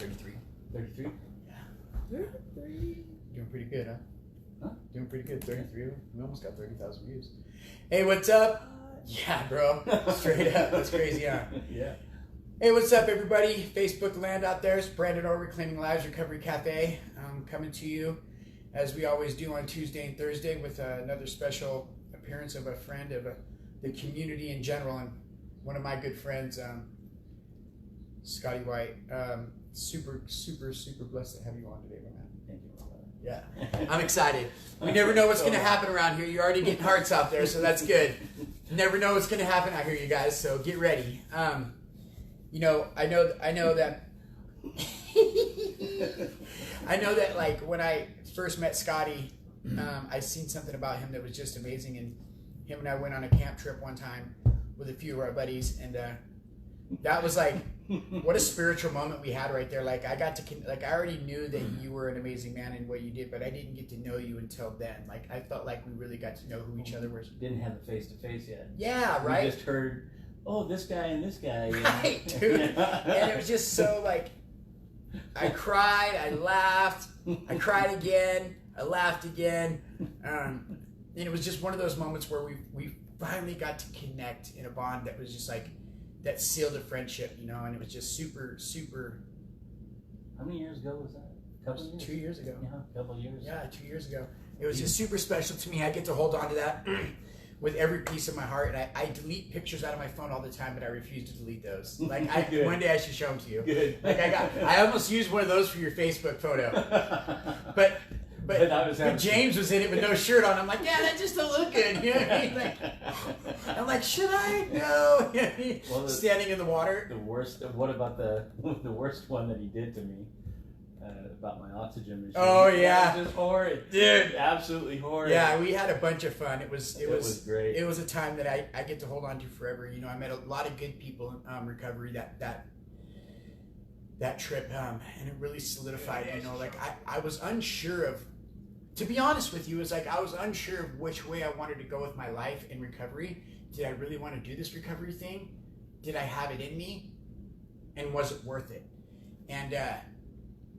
33. 33? Yeah. 33. Doing pretty good, huh? Huh? Doing pretty good. 33. We almost got 30,000 views. Hey, what's up? Yeah, bro. Straight up. That's crazy, huh? Yeah. Hey, what's up, everybody? Facebook land out there. It's Brandon O, Reclaiming Lives Recovery Cafe. Coming to you as we always do on Tuesday and Thursday with another special appearance of a friend of the community in general, and one of my good friends, Scotty White. Super blessed to have you on today, my man. Thank you. Yeah, I'm excited. We never know what's going to happen around here. You're already getting hearts out there, so that's good. Never know what's going to happen out here, you guys. So get ready. You know, I know that. I know that, like, when I first met Scotty, I seen something about him that was just amazing, and him and I went on a camp trip one time with a few of our buddies, and that was like, what a spiritual moment we had right there. Like, I already knew that you were an amazing man in what you did, but I didn't get to know you until then. Like, I felt like we really got to know who each other were. Didn't have the face-to-face yet. Yeah, right? We just heard, oh, this guy and this guy. You know? Right, dude. And it was just so, like, I cried, I laughed, I cried again, I laughed again. And it was just one of those moments where we finally got to connect in a bond that was just like, that sealed a friendship, you know, and it was just super. How many years ago was that? A couple years? 2 years ago. Yeah, a couple years. Yeah, 2 years ago. It was just super special to me. I get to hold on to that with every piece of my heart. And I delete pictures out of my phone all the time, but I refuse to delete those. Like, one day I should show them to you. Good. Like, I almost used one of those for your Facebook photo. But James was in it with no shirt on. I'm like, yeah, that just don't look good. You know what I mean? Like, I'm like, should I? No. Well, standing in the water. The worst. What about the worst one that he did to me? About my oxygen machine. Oh yeah, it was just horrid, dude. Absolutely horrid. Yeah, we had a bunch of fun. It was great. It was a time that I get to hold on to forever. You know, I met a lot of good people in recovery that trip, and it really solidified. You know, like I was unsure of. To be honest with you, it's like I was unsure of which way I wanted to go with my life in recovery. Did I really want to do this recovery thing? Did I have it in me? And was it worth it? And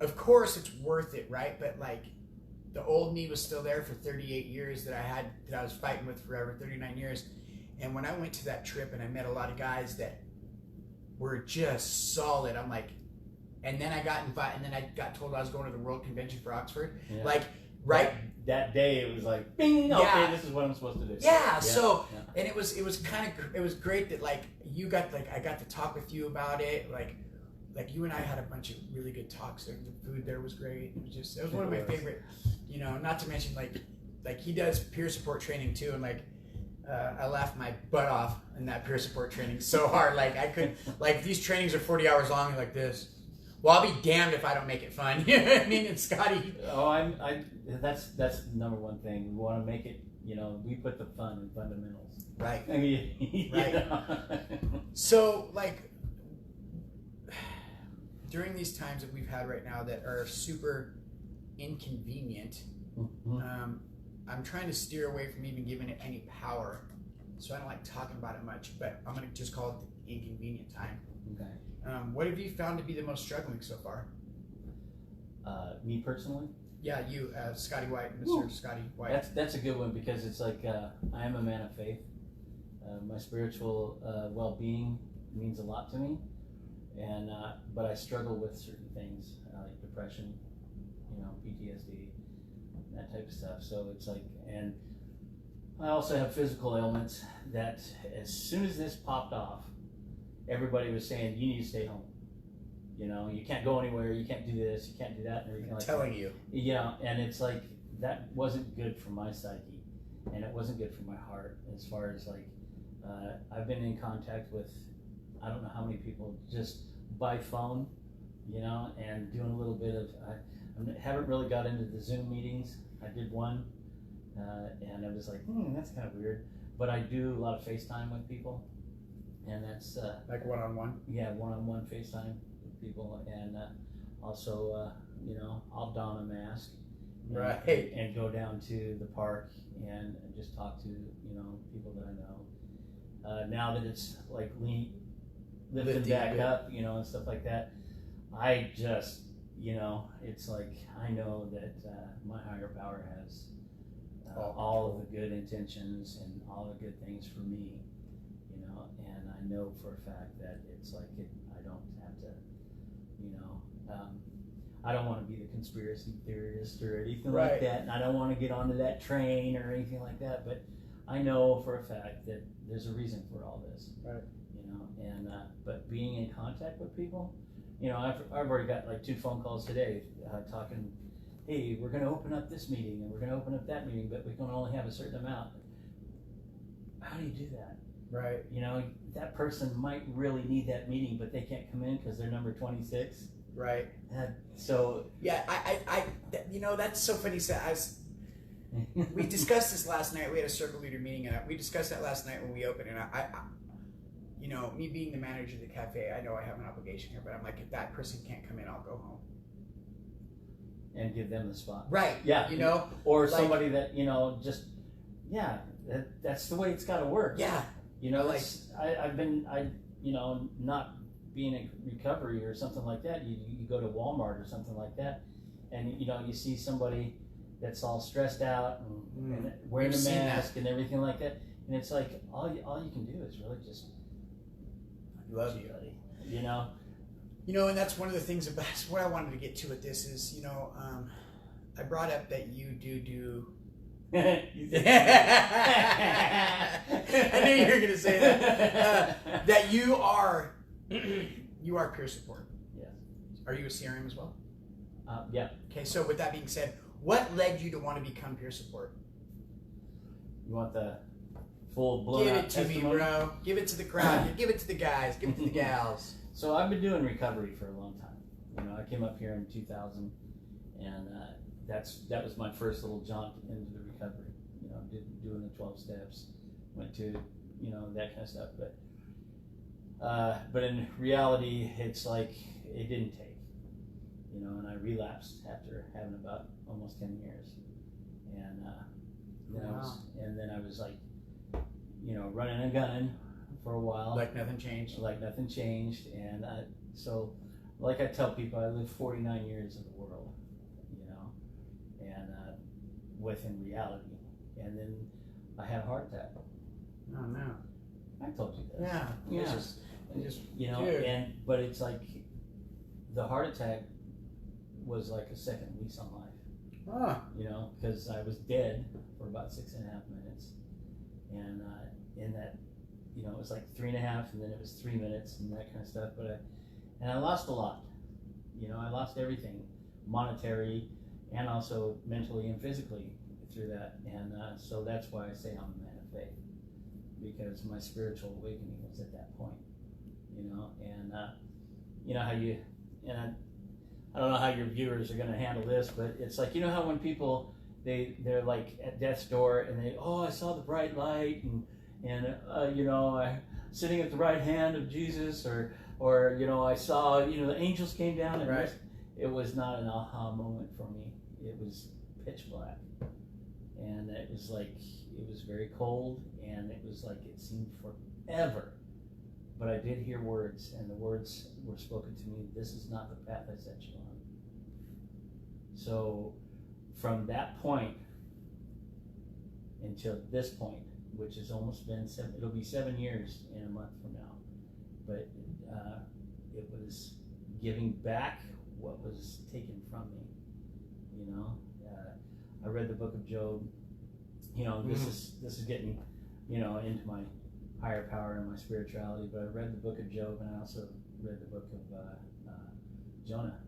of course it's worth it, right? But like, the old me was still there for 38 years that I was fighting with forever, 39 years. And when I went to that trip and I met a lot of guys that were just solid, I'm like, and then I got invited, and then I got told I was going to the World Convention for Oxford. Yeah. Like, right that day it was like, bing, yeah. Okay, this is what I'm supposed to do. Yeah. So and it was great that, like, I got to talk with you about it. Like you and I had a bunch of really good talks. The food there was great. It was one of my favorite, you know, not to mention like he does peer support training too, and like I laughed my butt off in that peer support training so hard. Like, I could, like, these trainings are 40 hours long like this. Well, I'll be damned if I don't make it fun. You know what I mean? And Scotty. Oh, that's the number one thing. We want to make it, you know, we put the fun in fundamentals. Right. I mean, right. So, like, during these times that we've had right now that are super inconvenient, I'm trying to steer away from even giving it any power. So I don't like talking about it much, but I'm going to just call it the inconvenient time. Okay. What have you found to be the most struggling so far? Me personally? Yeah, you, Scotty White, Mr. Scotty White. That's a good one, because it's like, I am a man of faith. My spiritual well-being means a lot to me, and but I struggle with certain things like depression, you know, PTSD, that type of stuff. So it's like, and I also have physical ailments that as soon as this popped off, everybody was saying, you need to stay home. You know, you can't go anywhere, you can't do this, you can't do that, and everything like that. Telling you. Yeah, and it's like, that wasn't good for my psyche, and it wasn't good for my heart, as far as like, I've been in contact with, I don't know how many people, just by phone, you know, and doing a little bit of, I haven't really got into the Zoom meetings. I did one, and I was like, that's kind of weird, but I do a lot of FaceTime with people. And that's like one-on-one. Yeah, one-on-one FaceTime with people, and also, you know, I'll don a mask, right, and go down to the park and just talk to, you know, people that I know. Now that it's like lifting back up, you know, and stuff like that, I just, it's like I know that my higher power has all of the good intentions and all the good things for me, and I know for a fact that it's like I don't have to, I don't want to be the conspiracy theorist or anything like that, and I don't want to get onto that train or anything like that, but I know for a fact that there's a reason for all this, right? And but being in contact with people, I've already got like 2 phone calls today talking, hey, we're going to open up this meeting and we're going to open up that meeting, but we can only have a certain amount. How do you do that? Right. That person might really need that meeting, but they can't come in because they're number 26. Right. So yeah, I that's so funny. So we discussed this last night. We had a circle leader meeting, and we discussed that last night when we opened. And I me being the manager of the cafe, I know I have an obligation here, but I'm like, if that person can't come in, I'll go home and give them the spot. Right. Yeah. Or like, somebody that just that's the way it's got to work. Yeah. I've been not being in recovery or something like that. You go to Walmart or something like that, and you see somebody that's all stressed out and wearing a mask and everything like that, and it's like all you can do is really just love you, and that's one of the things about what I wanted to get to with this is I brought up that you do. I knew you were going to say that. That you are peer support. Yes. Are you a CRM as well? Yeah. Okay, so with that being said, what led you to want to become peer support? You want the full blown Give out it to testimony? me, bro. Give it to the crowd. Give it to the guys. Give it to the gals. So I've been doing recovery for a long time. I came up here in 2000, and that was my first little jaunt into the recovery. Doing the 12 steps, went to that kind of stuff. But in reality, it's like it didn't take. And I relapsed after having about almost 10 years, and then I was like, running and gunning for a while. Like nothing changed. And so, like I tell people, I lived 49 years in the world, and within reality. And then I had a heart attack. Oh no! I told you this. Yeah. Yeah. But it's like the heart attack was like a second lease on life. Because I was dead for about 6.5 minutes, and in that, it was like 3.5, and then it was 3 minutes and that kind of stuff. But I lost a lot. I lost everything, monetary, and also mentally and physically through that. And so that's why I say I'm a man of faith, because my spiritual awakening was at that point. And how you, and I don't know how your viewers are going to handle this, but it's like, how when people, they're like at death's door and I saw the bright light and I sitting at the right hand of Jesus, or I saw, the angels came down, and right. It was not an aha moment for me. It was pitch black, and it was like, it was very cold, and it was like it seemed forever. But I did hear words, and the words were spoken to me. This is not the path I set you on. So from that point until this point, which has almost been it'll be 7 years in a month from now. But it was giving back what was taken from me. I read the book of Job. This is getting, into my higher power and my spirituality. But I read the book of Job, and I also read the book of Jonah.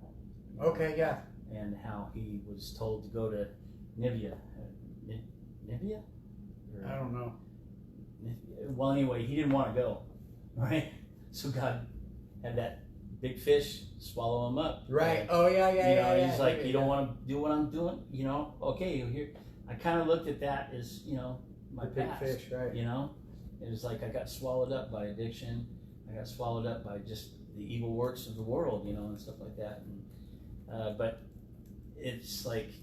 Okay, yeah. And how he was told to go to Nineveh. Nineveh? I don't know. Well, anyway, he didn't want to go, right? So God had that big fish swallow him up. Right. Oh, yeah. He's like, you don't want to do what I'm doing? Okay, here. I kind of looked at that as, my big past. Fish, right. It was like I got swallowed up by addiction. I got swallowed up by just the evil works of the world, and stuff like that. And, but it's like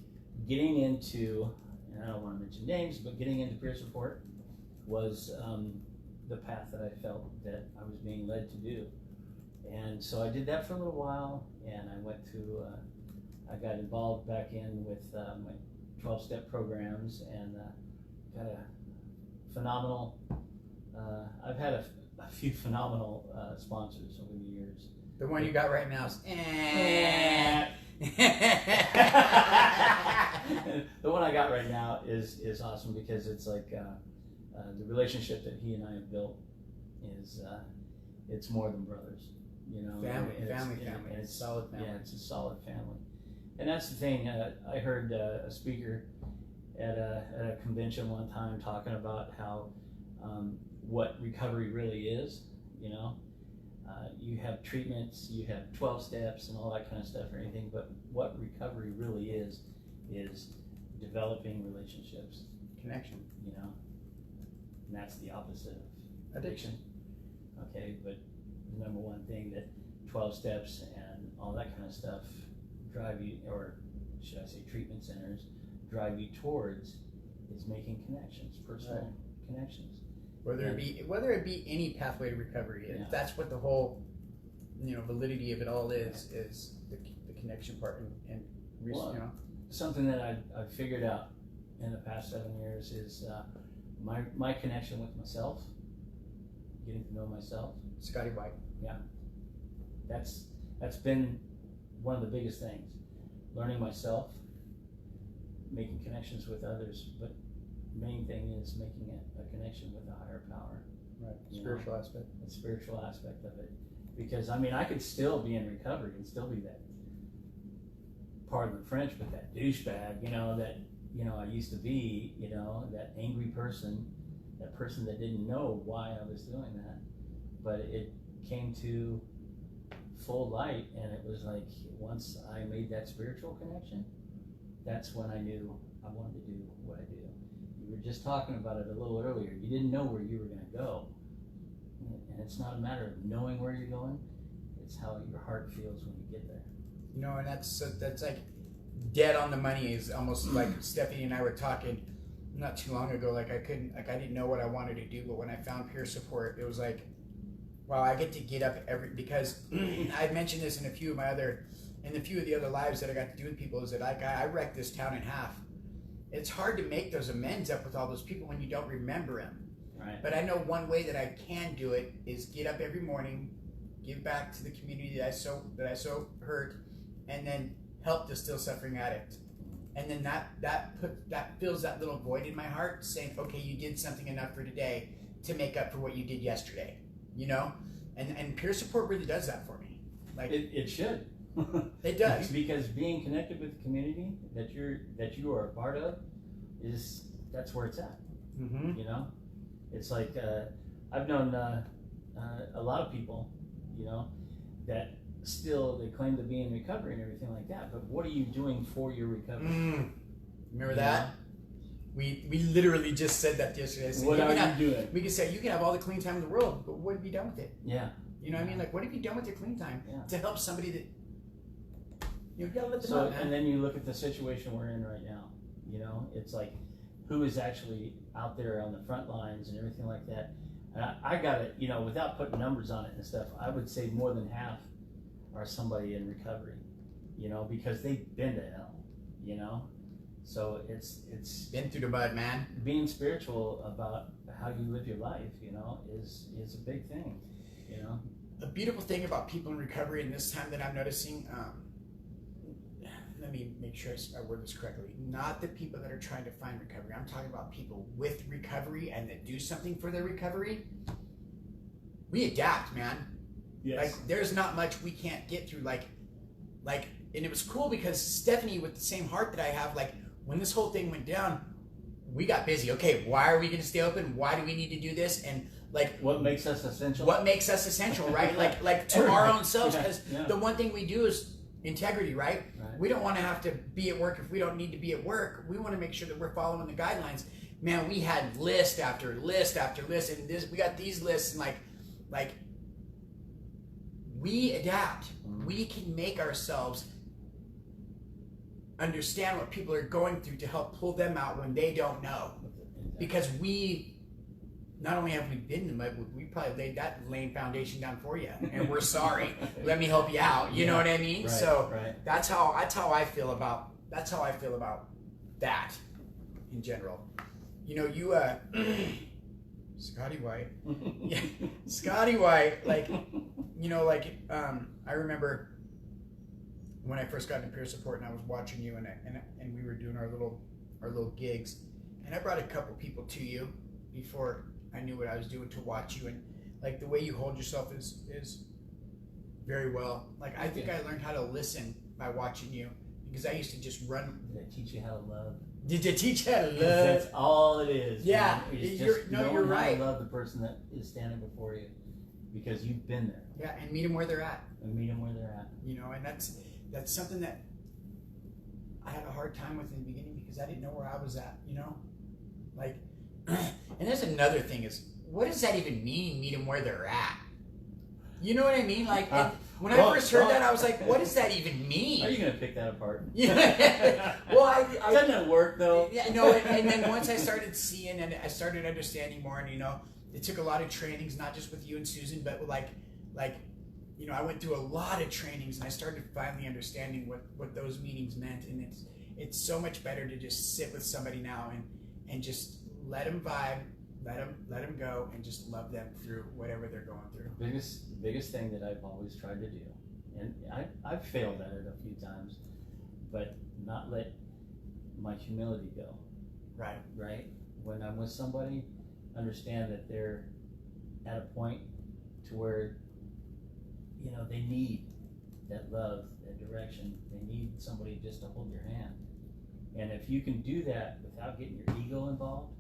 getting into, and I don't want to mention names, but getting into peer support was the path that I felt that I was being led to do. And so I did that for a little while, and I went to, I got involved back in with my 12-step programs, and got a phenomenal, I've had a few phenomenal sponsors over the years. The one you got right now is The one I got right now is awesome because it's like the relationship that he and I have built is it's more than brothers, you know. Family. It's solid family. Yeah, it's a solid family, and that's the thing. I heard a speaker at a convention one time talking about how what recovery really is, you know. You have treatments, you have 12 steps and all that kind of stuff or anything, but what recovery really is developing relationships. Connection. You know, and that's the opposite of Addiction. Okay, but the number one thing that 12 steps and all that kind of stuff drive you, or should I say treatment centers, drive you towards is making connections, personal connections. Whether it be any pathway to recovery, Yeah. that's what the whole, you know, validity of it all is the connection part and Well, you know. Something that I've figured out in the past 7 years is my connection with myself, getting to know myself. Scotty White. That's been one of the biggest things. Learning myself, making connections with others, but main thing is making a connection with a higher power. Right. You Spiritual know, aspect. the spiritual aspect of it. Because I mean I could still be in recovery and still be that, pardon the French, but that douchebag, you know, that I used to be, you know, that angry person, that person that didn't know why I was doing that. But it came to full light, and it was like once I made that spiritual connection, that's when I knew I wanted to do what I do. We were just talking about it a little earlier. You didn't know where you were going to go. And it's not a matter of knowing where you're going. It's how your heart feels when you get there. You know, and that's like dead on the money. Is almost like Stephanie and I were talking not too long ago. Like I didn't know what I wanted to do, but when I found peer support, it was like, wow, I get to get up because I've mentioned this in a few of the other lives that I got to do with people, is that I wrecked this town in half. It's hard to make those amends up with all those people when you don't remember them. Right. But I know one way that I can do it is get up every morning, give back to the community that I so hurt, and then help the still suffering addict. And then that fills that little void in my heart, saying, okay, you did something enough for today to make up for what you did yesterday. You know? And peer support really does that for me. Like it should. It does. Because being connected with the community that you are a part of that's where it's at. Mm-hmm. You know, it's like I've known a lot of people, you know, that still they claim to be in recovery and everything like that. But what are you doing for your recovery? Remember that? We literally just said that yesterday. What are you doing? We could say you can have all the clean time in the world, but what have you done with it? Yeah. You know what I mean? Like, what have you done with your clean time to help somebody that you gotta let them know, man. And then you look at the situation we're in right now. You know, it's like who is actually out there on the front lines and everything like that. And I got it, you know, without putting numbers on it and stuff, I would say more than half are somebody in recovery, you know, because they've been to hell, you know. So it's been through the mud, man. Being spiritual about how you live your life, you know, is a big thing, you know. A beautiful thing about people in recovery, and this time that I'm noticing, let me make sure I word this correctly. Not the people that are trying to find recovery. I'm talking about people with recovery and that do something for their recovery. We adapt, man. Yes. Like, there's not much we can't get through. Like, and it was cool because Stephanie, with the same heart that I have, like, when this whole thing went down, we got busy. Okay, why are we going to stay open? Why do we need to do this? And like, what makes us essential? What makes us essential, right? like to our own selves, because the one thing we do is integrity, right? We don't want to have to be at work if we don't need to be at work. We want to make sure that we're following the guidelines. Man, we had list after list after list, and we got these lists, and like we adapt. Mm-hmm. We can make ourselves understand what people are going through to help pull them out when they don't know, because we not only have we been in the mud, we probably laid that lame foundation down for you, and we're sorry. Let me help you out. You know what I mean? Right, so right. that's how I feel about that in general. You know, you Scotty White, yeah, Scotty White, like, you know, like I remember when I first got into peer support, and I was watching you, and we were doing our little gigs, and I brought a couple people to you before I knew what I was doing to watch you, and like the way you hold yourself is very well. Like I think I learned how to listen by watching you, because I used to just run. Did I teach you how to love? Did you teach you how to love? That's all it is. Yeah, you're right. How to love the person that is standing before you, because you've been there. Yeah, and meet them where they're at. And meet them where they're at. You know, and that's something that I had a hard time with in the beginning, because I didn't know where I was at. You know, like, and there's another thing is, what does that even mean? Meet them where they're at. You know what I mean? Like, when I first heard that, I was like, what does that even mean? Are you going to pick that apart? Yeah. Well, doesn't it work though? Yeah, no. And then once I started seeing and I started understanding more, and you know, it took a lot of trainings, not just with you and Susan, but like, you know, I went through a lot of trainings, and I started finally understanding what those meanings meant. And it's so much better to just sit with somebody now and just let them vibe. Let them go, and just love them through whatever they're going through. Biggest thing that I've always tried to do, and I've failed at it a few times, but not let my humility go. Right. When I'm with somebody, understand that they're at a point to where, you know, they need that love, that direction. They need somebody just to hold your hand. And if you can do that without getting your ego involved,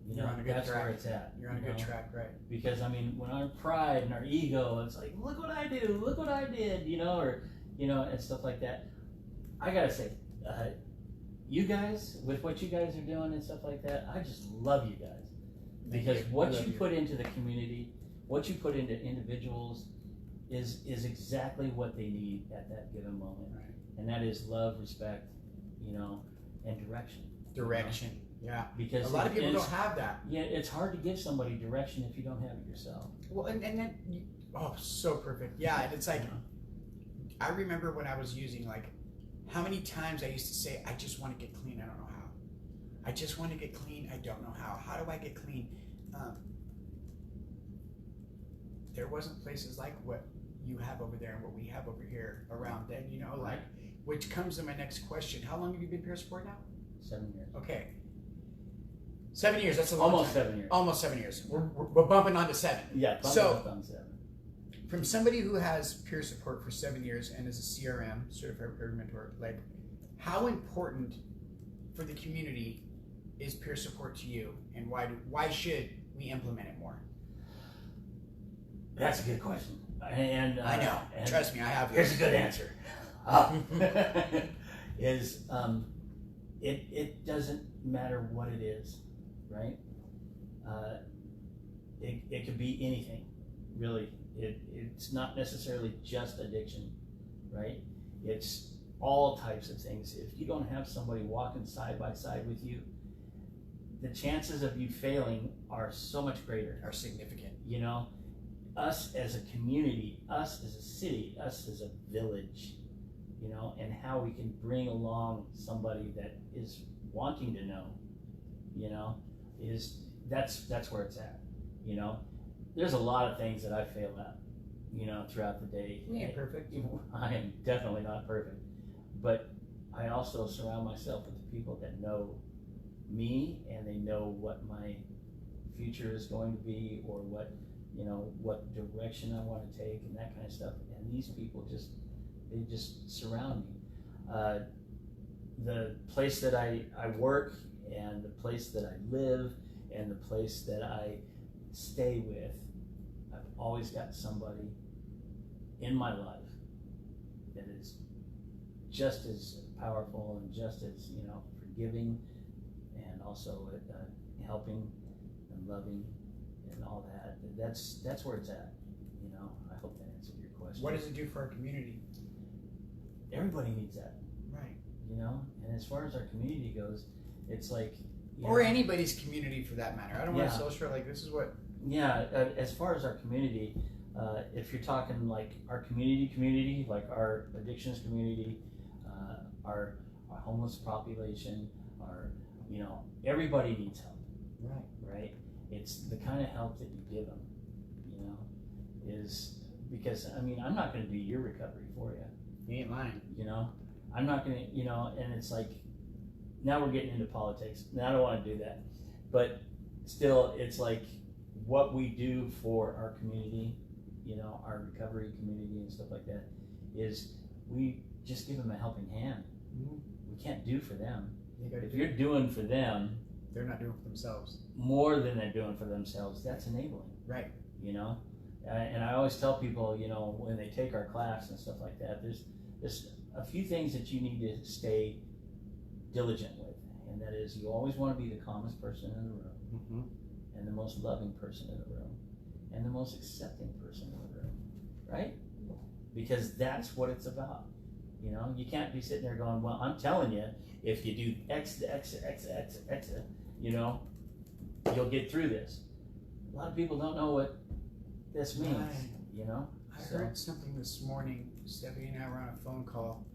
you know, that's where it's at. You're on a good track, right? Because I mean, when our pride and our ego, it's like, look what I do, look what I did, you know, or you know, and stuff like that. I gotta say, you guys, with what you guys are doing and stuff like that, I just love you guys, because what you put into the community, what you put into individuals, is exactly what they need at that given moment, right. And that is love, respect, you know, and direction. Direction. You know? Yeah, because a lot of people don't have that. Yeah, it's hard to give somebody direction if you don't have it yourself. Well, and then, so perfect. Yeah, and it's like, I remember when I was using, like, how many times I used to say, I just want to get clean, I don't know how. I just want to get clean, I don't know how. How do I get clean? There wasn't places like what you have over there and what we have over here around then, you know, like, which comes to my next question. How long have you been peer support now? 7 years. Okay. 7 years, that's a long Almost time. 7 years. Almost 7 years. We're bumping on to 7. Yeah, bumping up on 7. From somebody who has peer support for 7 years and is a CRM, Certified Peer Mentor, like, how important for the community is peer support to you, and why should we implement it more? That's a good question. And I know. And trust me, I have. Here's a good answer. It doesn't matter what it is, right? It could be anything, really. It's not necessarily just addiction, right? It's all types of things. If you don't have somebody walking side by side with you, the chances of you failing are so much greater. Are significant. You know, us as a community, us as a city, us as a village, you know, and how we can bring along somebody that is wanting to know, you know, that's where it's at. You know, there's a lot of things that I fail at, you know, throughout the day. You ain't perfect. I am definitely not perfect, but I also surround myself with the people that know me, and they know what my future is going to be, or what, you know, what direction I want to take, and that kind of stuff. And these people they just surround me. The place that I work, and the place that I live, and the place that I stay with, I've always got somebody in my life that is just as powerful and just as, you know, forgiving, and also helping and loving and all that. That's where it's at. You know, I hope that answered your question. What does it do for our community? Everybody needs that. Right. You know, and as far as our community goes, it's like, Or anybody's community for that matter. I don't want to Yeah. social, like, this is what. Yeah, as far as our community, if you're talking like our community, like our addictions community, our homeless population, our, you know, everybody needs help, right? It's the kind of help that you give them, you know, is because, I mean, I'm not going to do your recovery for you. You ain't lying. You know, I'm not going to, you know, and it's like, now we're getting into politics. Now I don't want to do that. But still, it's like what we do for our community, you know, our recovery community and stuff like that, is we just give them a helping hand. Mm-hmm. We can't do for them. If Do you're doing for them they're not doing it for themselves. more than they're doing for themselves, that's enabling, Right. you know? And I always tell people, you know, when they take our class and stuff like that, there's a few things that you need to stay diligent with, and that is, you always want to be the calmest person in the room, Mm-hmm. and the most loving person in the room, and the most accepting person in the room, right? Because that's what it's about. You know, you can't be sitting there going, well, I'm telling you, if you do X, you know, you'll get through this. A lot of people don't know what this means, Right. you know? I heard something this morning. Stephanie and I were on a phone call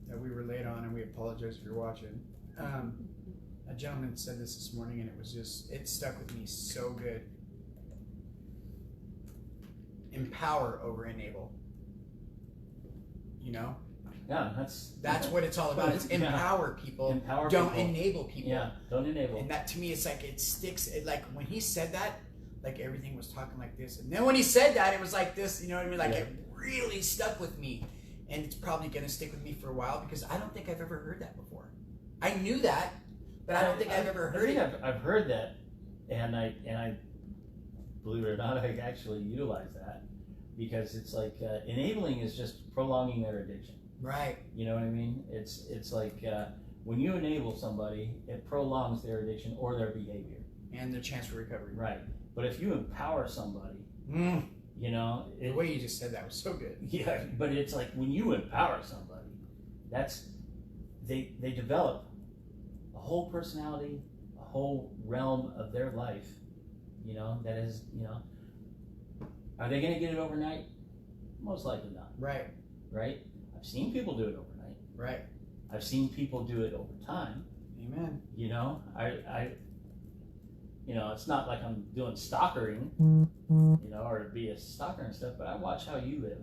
that we were late on, and we apologize if you're watching. A gentleman said this morning, and it stuck with me so good. Empower over enable. You know? Yeah, That's what it's all about. It's empower people. Empower don't people. enable people. Yeah, don't enable. And that, to me, it's like it sticks. Like when he said that, like everything was talking like this, and then when he said that, it was like this. You know what I mean? Like, it really stuck with me, and it's probably going to stick with me for a while, because I don't think I've ever heard that before. I knew that, but I don't think I've ever heard it. I've heard that, and I believe it or not, I actually utilize that, because it's like enabling is just prolonging their addiction. Right. You know what I mean? It's like when you enable somebody, it prolongs their addiction or their behavior and their chance for recovery. Right. But if you empower somebody, you know, the way you just said that was so good. Yeah. But it's like when you empower somebody, they develop a whole personality, a whole realm of their life. You know, that is, you know, are they going to get it overnight? Most likely not. Right. Right. I've seen people do it overnight. Right. I've seen people do it over time. Amen. You know, I you know, it's not like I'm doing stalkering, you know, or be a stalker and stuff, but I watch how you live,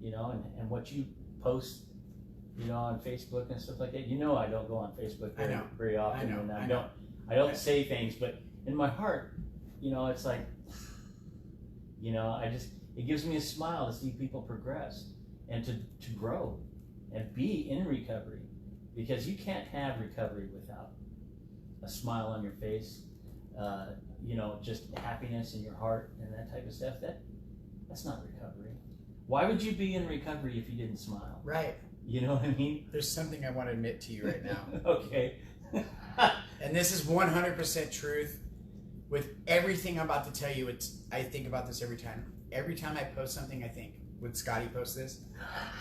you know, and what you post, you know, on Facebook and stuff like that. You know, I don't go on Facebook very often, and I don't say things, but in my heart, you know, it's like, you know, it gives me a smile to see people progress and to grow and be in recovery, because you can't have recovery without a smile on your face, you know, just happiness in your heart and that type of stuff. That's not recovery. Why would you be in recovery if you didn't smile? Right. You know what I mean? There's something I want to admit to you right now. Okay. And this is 100% truth. With everything I'm about to tell you, I think about this every time. Every time I post something, I think, would Scotty post this?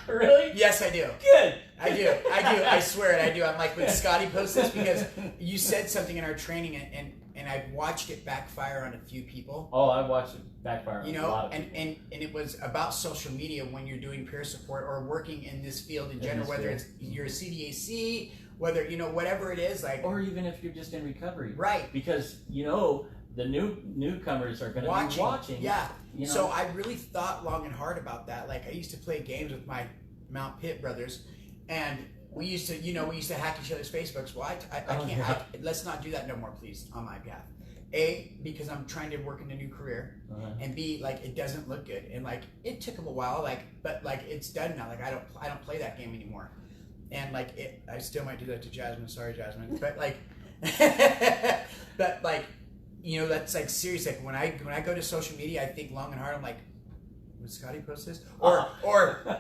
Really? Yes, I do. Good. I do. I swear it, I do. I'm like, would Scotty post this? Because you said something in our training, and I've watched it backfire on a few people. Oh, I watched it backfire on a lot of people. And it was about social media when you're doing peer support or working in this field in general, whether it's you're a CDAC, whether, you know, whatever it is, like, or even if you're just in recovery. Right. Because, you know, the newcomers are going to be watching. Yeah. You know? So I really thought long and hard about that. Like, I used to play games with my Mount Pitt brothers, and we used to hack each other's Facebooks. Well, I can't. Let's not do that no more, please, on my behalf. A, because I'm trying to work in a new career, and B, like, it doesn't look good, and like it took them a while, like, but like it's done now. Like, I don't play that game anymore, and like I still might do that to Jasmine. Sorry, Jasmine, but like, but like. You know, that's like serious. Like when I go to social media, I think long and hard. I'm like, would Scotty post this? Or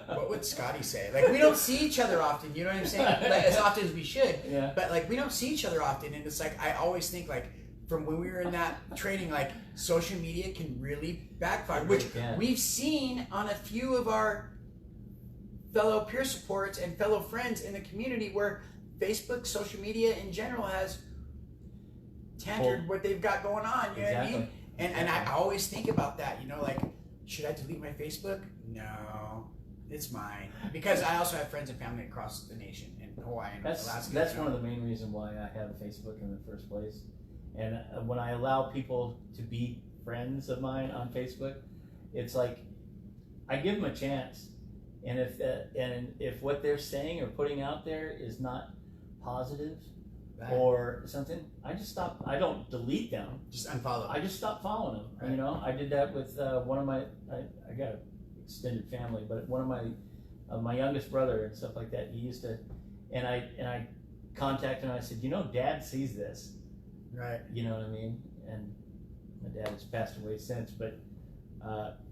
what would Scotty say? Like, we don't see each other often. You know what I'm saying? Like, as often as we should. Yeah. But like, we don't see each other often, and it's like I always think, like, from when we were in that training, like, social media can really backfire, which we've seen on a few of our fellow peer supports and fellow friends in the community, where Facebook, social media in general, has tangered what they've got going on. You know what I mean? And I always think about that. You know, like, should I delete my Facebook? No, it's mine, because I also have friends and family across the nation in Hawaii and Alaska. That's one of the main reasons why I have Facebook in the first place. And when I allow people to be friends of mine on Facebook, it's like I give them a chance. And if what they're saying or putting out there is not positive or something, I just stop. I don't delete them. Just unfollow. I just stop following them. Right. You know, I did that with one of my. I got an extended family, but one of my youngest brother and stuff like that. He used to, and I contacted him. I said, you know, Dad sees this. Right. You know what I mean? And my dad has passed away since, but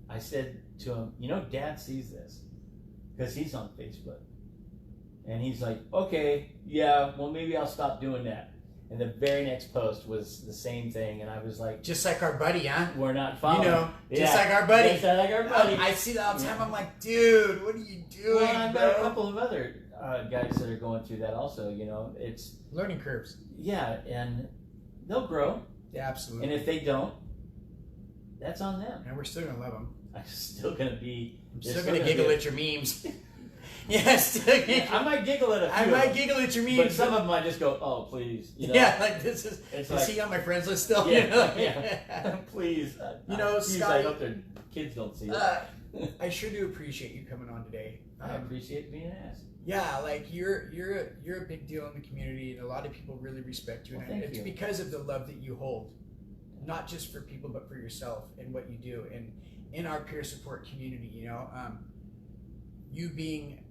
I said to him, you know, Dad sees this because he's on Facebook. And he's like, okay, yeah, well, maybe I'll stop doing that. And the very next post was the same thing, and I was like, just like our buddy, huh? We're not following. You know, just like our buddy. Just like our buddy. I see that all the time. I'm like, dude, what are you doing? Well, I've got a couple of other guys that are going through that also. You know, it's learning curves. Yeah, and they'll grow. Yeah, absolutely. And if they don't, that's on them. And we're still gonna love them. I'm still gonna be. I'm still gonna giggle at your memes. Yes, I might giggle at a few. I might giggle at your memes, but some of them I just go, "Oh, please." You know? Yeah, like this is. It's is he on my friends list still? Yeah, You know? yeah. Please. You know, please, Scotty, I hope their kids don't see it. I sure do appreciate you coming on today. I appreciate being asked. Yeah, like you're a big deal in the community, and a lot of people really respect you. Well, and thank it's you. because of the love that you hold, not just for people, but for yourself and what you do. And in our peer support community, you know, you being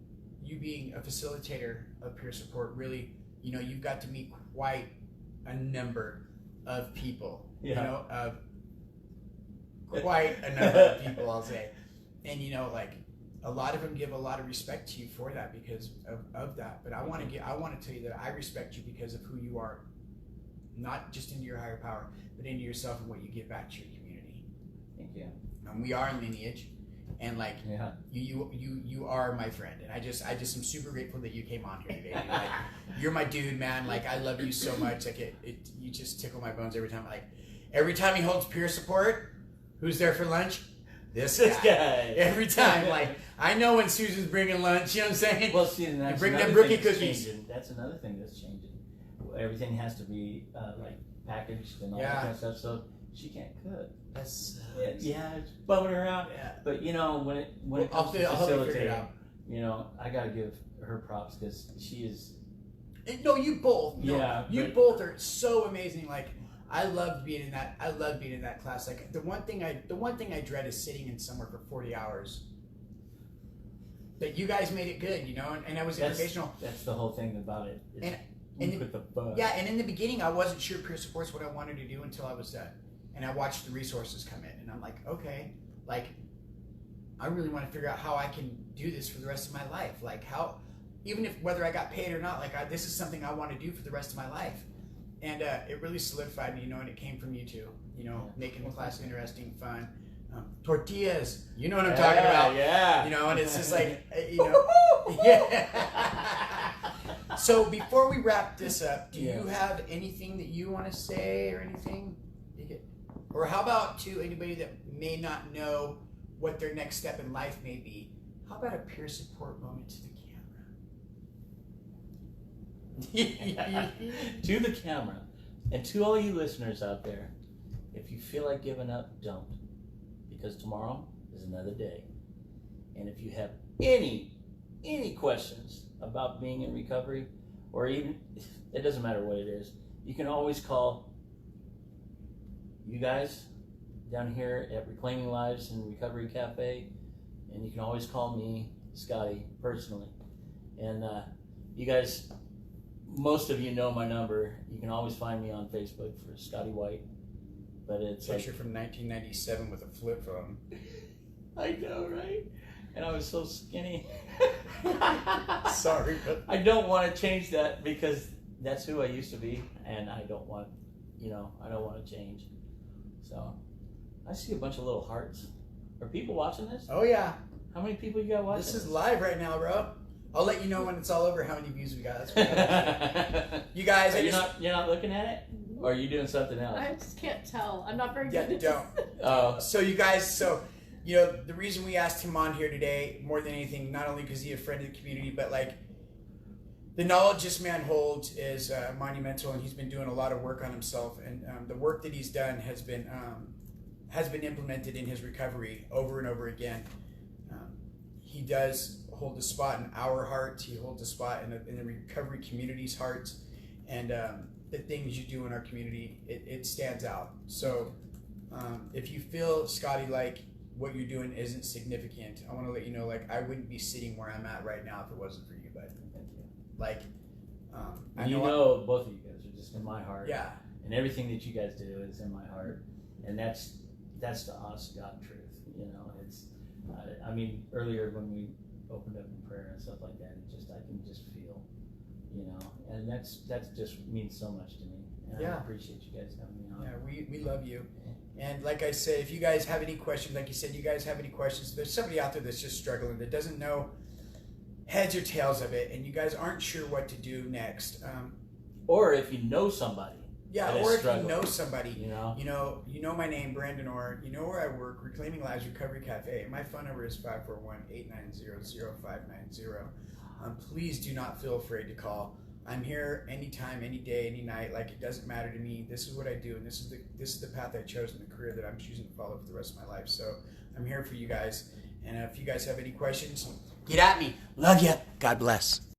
a facilitator of peer support, really, you know, you've got to meet quite a number of people. Yeah. You know, quite a number of people, I'll say. And you know, like, a lot of them give a lot of respect to you for that because of that. But I want to tell you that I respect you because of who you are, not just into your higher power, but into yourself and what you give back to your community. Thank you. And we are in lineage, and like, yeah. you are my friend, and I just am super grateful that you came on here today. Like, you're my dude, man. Like, I love you so much. Like, you just tickle my bones every time. Like, every time he holds peer support, who's there for lunch? This guy. Every time. Like, I know when Susan's bringing lunch, you know what I'm saying? Well, see, and that's bring another them rookie thing that's cookies. changing. That's another thing that's changing. Everything has to be like packaged and all Yeah. that kind of stuff. So she can't cook. That's Yeah, it's bumming her out. Yeah. But you know, when it I'll comes to help you figure it facilitating, out. you know, I gotta give her props because she is. No, you both. No, Yeah, you but- both are so amazing. Like, I love being in that. I love being in that class. Like, the one thing I dread is sitting in somewhere for 40 hours. But you guys made it good, you know, and I was informational. That's the whole thing about it. It's And with the bug. Yeah, and in the beginning, I wasn't sure peer support's what I wanted to do until I was done, and I watched the resources come in, and I'm like, okay, like, I really want to figure out how I can do this for the rest of my life. Like, how, even if whether I got paid or not, like, this is something I want to do for the rest of my life. And it really solidified me, you know, and it came from you too, you know, making the class interesting, fun. Tortillas, you know what I'm talking about. Yeah. You know, and it's just like, you know. Yeah. So before we wrap this up, do you have anything that you want to say or anything? Or how about to anybody that may not know what their next step in life may be, how about a peer support moment to the camera? To the camera. And to all you listeners out there, if you feel like giving up, don't. Because tomorrow is another day. And if you have any questions about being in recovery, or even, it doesn't matter what it is, you can always call you guys down here at Reclaiming Lives and Recovery Cafe, and you can always call me, Scotty, personally. And you guys, most of you know my number. You can always find me on Facebook for Scotty White. But it's picture from 1997 with a flip phone. I know, right? And I was so skinny. Sorry, but I don't want to change that because that's who I used to be, and I don't want, I don't want to change. So, I see a bunch of little hearts. Are people watching this? Oh yeah. How many people you got watching? This is live right now, bro. I'll let you know when it's all over how many views we got. That's what you guys, you're not looking at it, or are you doing something else? I just can't tell. I'm not very yeah, good. don't. So you guys, you know, the reason we asked him on here today, more than anything, not only because he's a friend of the community, but like the knowledge this man holds is monumental, and he's been doing a lot of work on himself, and the work that he's done has been implemented in his recovery over and over again. He does hold a spot in our hearts. He holds a spot in the recovery community's hearts, and the things you do in our community, it stands out. So if you feel, Scotty, like what you're doing isn't significant, I want to let you know, like, I wouldn't be sitting where I'm at right now if it wasn't for you, bud. Thank you. Like, you know, both of you guys are just in my heart. Yeah. And everything that you guys do is in my heart, and that's the honest to God truth. You know, it's. I mean, earlier when we opened up in prayer and stuff like that, I can just feel, you know, and that's just means so much to me. And I appreciate you guys having me on. Yeah, we love you. And like I said, if you guys have any questions, like you said, you guys have any questions, there's somebody out there that's just struggling, that doesn't know heads or tails of it, and you guys aren't sure what to do next. Or if you know somebody. Yeah, or if you know somebody, you know my name, Brandon Orr, you know where I work, Reclaiming Lives Recovery Cafe. My phone number is 541-890-0590. Please do not feel afraid to call. I'm here anytime, any day, any night. Like, it doesn't matter to me. This is what I do, and this is the path I chose and the career that I'm choosing to follow for the rest of my life. So I'm here for you guys. And if you guys have any questions, get at me. Love ya. God bless.